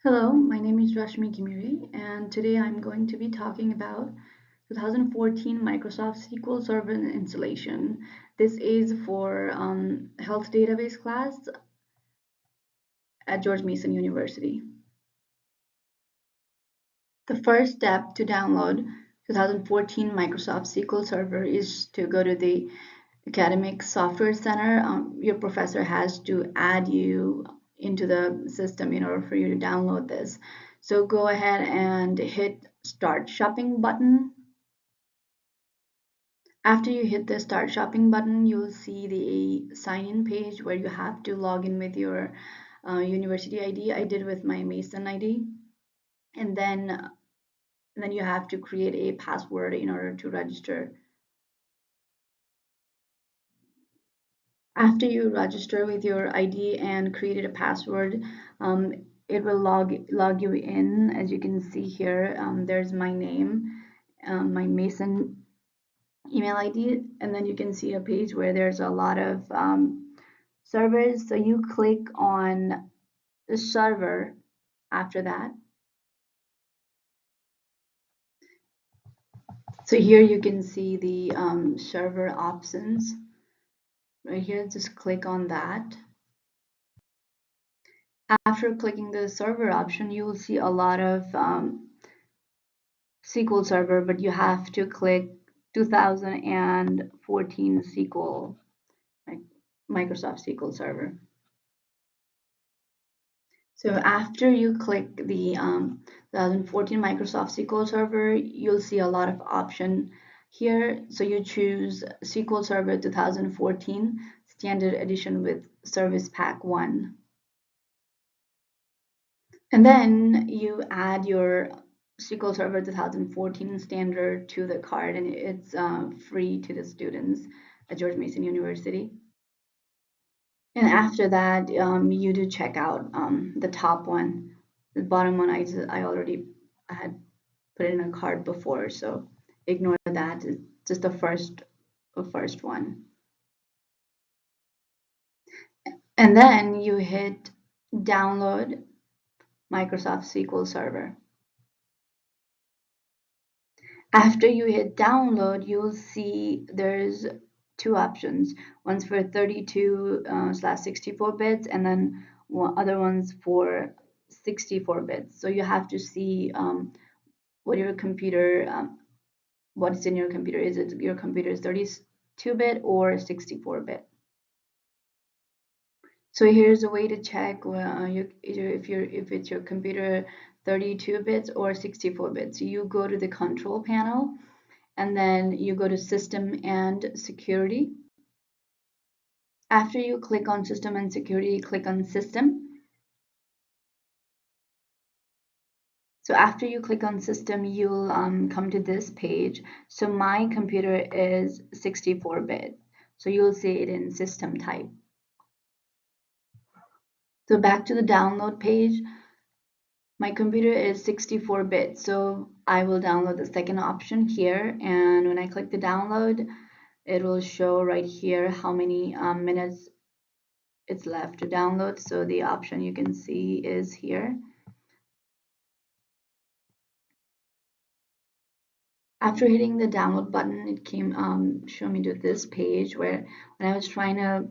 Hello, my name is Rashmi Kimiri, and today I'm going to be talking about 2014 Microsoft SQL Server installation. This is for health database class at George Mason University. The first step to download 2014 Microsoft SQL Server is to go to the Academic Software Center. Your professor has to add you into the system in order for you to download this. So go ahead and hit Start Shopping button. After you hit the Start Shopping button, you'll see the sign in page where you have to log in with your university ID. I did with my Mason ID. And then you have to create a password in order to register. After you register with your ID and created a password, it will log you in. As you can see here, there's my name, my Mason email ID, and then you can see a page where there's a lot of servers. So you click on the server after that. So here you can see the server options. Right here, just click on that. After clicking the server option, you will see a lot of SQL Server, but you have to click 2014 SQL, like Microsoft SQL Server. So after you click the 2014 Microsoft SQL Server, you'll see a lot of option here. So you choose SQL Server 2014 Standard Edition with Service Pack 1. And then you add your SQL Server 2014 standard to the card, and it's free to the students at George Mason University. And after that, you do check out the top one. The bottom one, I had put in a card before, so ignore that. It's just the first one. And then you hit download Microsoft SQL Server. After you hit download, you'll see there's two options. One's for 32 slash 64 bits, and then other one's for 64 bits. So you have to see what your computer, what's in your computer. Is it your computer is 32 bit or 64 bit? So here's a way to check if it's your computer 32 bits or 64 bits. You go to the control panel, and then you go to System and Security. After you click on System and Security, click on System. So after you click on System, you'll come to this page. So my computer is 64-bit. So you'll see it in System type. So back to the download page. My computer is 64-bit, so I will download the second option here. And when I click the download, it will show right here how many minutes it's left to download. So the option you can see is here. After hitting the download button, it came show me to this page where when I was trying to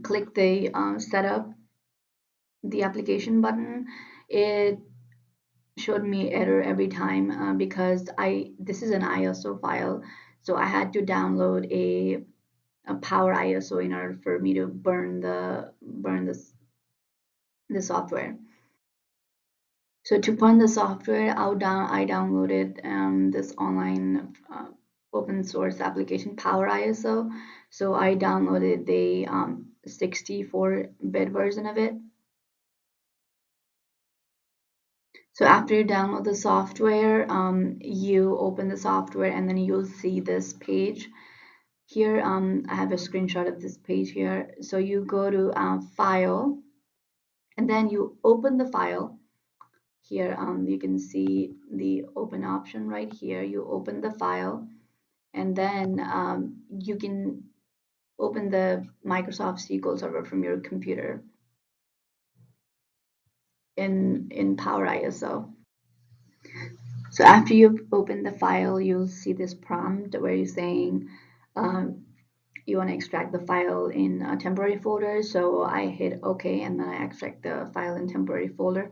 click the setup the application button, it showed me error every time because this is an ISO file, so I had to download a Power ISO in order for me to burn the software. So to burn the software, I downloaded this online open source application Power ISO. So I downloaded the 64-bit version of it. So after you download the software, you open the software, and then you'll see this page. Here, I have a screenshot of this page here. So you go to File, and then you open the file. Here, you can see the open option right here. You open the file, and then you can open the Microsoft SQL Server from your computer. in Power ISO. So after you've opened the file, you'll see this prompt where you're saying um, you want to extract the file in a temporary folder. So I hit OK and then I extract the file in temporary folder.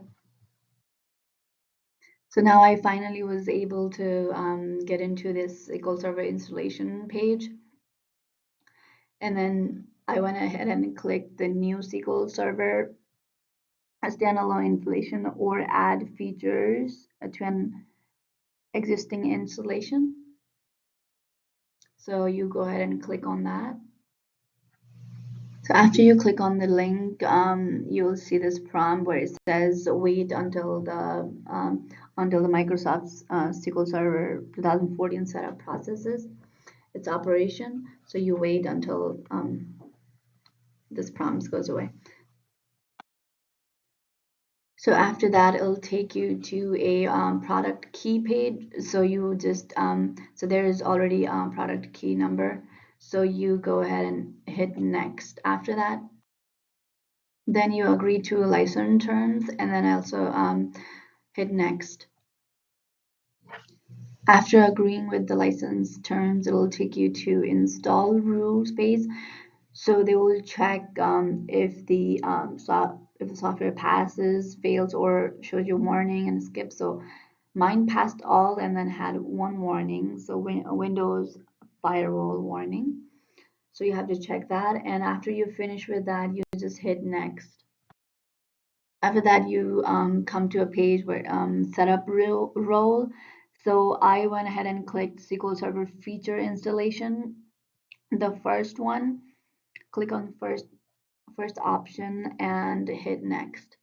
So now I finally was able to get into this SQL Server installation page. And then I went ahead and clicked the new SQL Server standalone installation or add features to an existing installation. So you go ahead and click on that. So after you click on the link, you'll see this prompt where it says wait until the Microsoft SQL Server 2014 setup processes its operation. So you wait until this prompt goes away. So after that, it'll take you to a product key page. So you just so there is already product key number. So you go ahead and hit next after that. Then you agree to license terms and then also hit next. After agreeing with the license terms, it will take you to install rules page. So they will check if the software passes, fails, or shows you warning and skips. So mine passed all and then had one warning. So Windows firewall warning. So you have to check that. And after you finish with that, you just hit next. After that, you come to a page where setup role. So I went ahead and clicked SQL Server feature installation, the first one. Click on first option and hit next.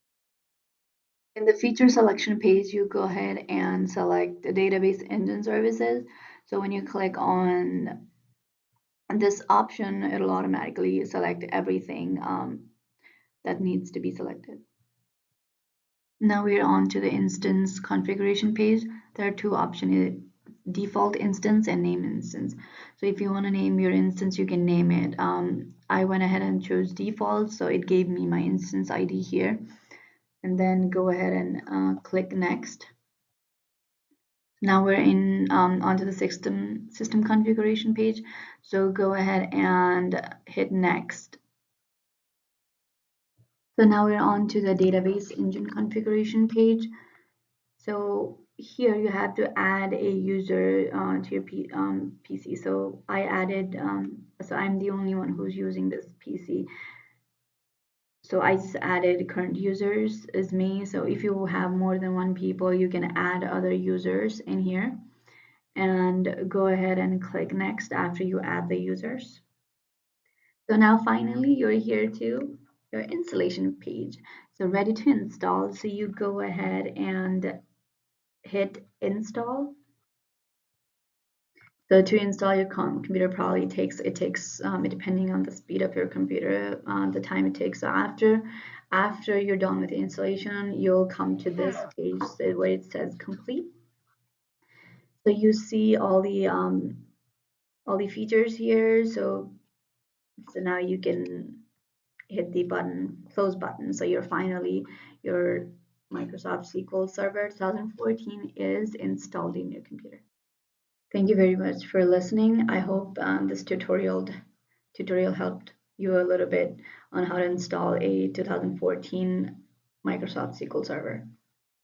In the feature selection page, you go ahead and select the database engine services. So when you click on this option, it'll automatically select everything that needs to be selected. Now we're on to the instance configuration page. There are two options, default instance and name instance. So if you want to name your instance, you can name it. I went ahead and chose default, so it gave me my instance ID here. And then go ahead and click next. Now we're in onto the system configuration page. So go ahead and hit next. So now we're on to the database engine configuration page. So here you have to add a user to your PC. So I added, so I'm the only one who's using this PC. So I just added current users as me. So if you have more than one people, you can add other users in here and go ahead and click next after you add the users. So now finally you're here to your installation page. So ready to install. So you go ahead and hit install. So to install your computer probably takes depending on the speed of your computer, the time it takes. So after you're done with the installation, you'll come to this page where it says complete. So you see all the features here. So now you can hit the close button. So you're finally your Microsoft SQL Server 2014 is installed in your computer. Thank you very much for listening. I hope this tutorial helped you a little bit on how to install a 2014 Microsoft SQL Server.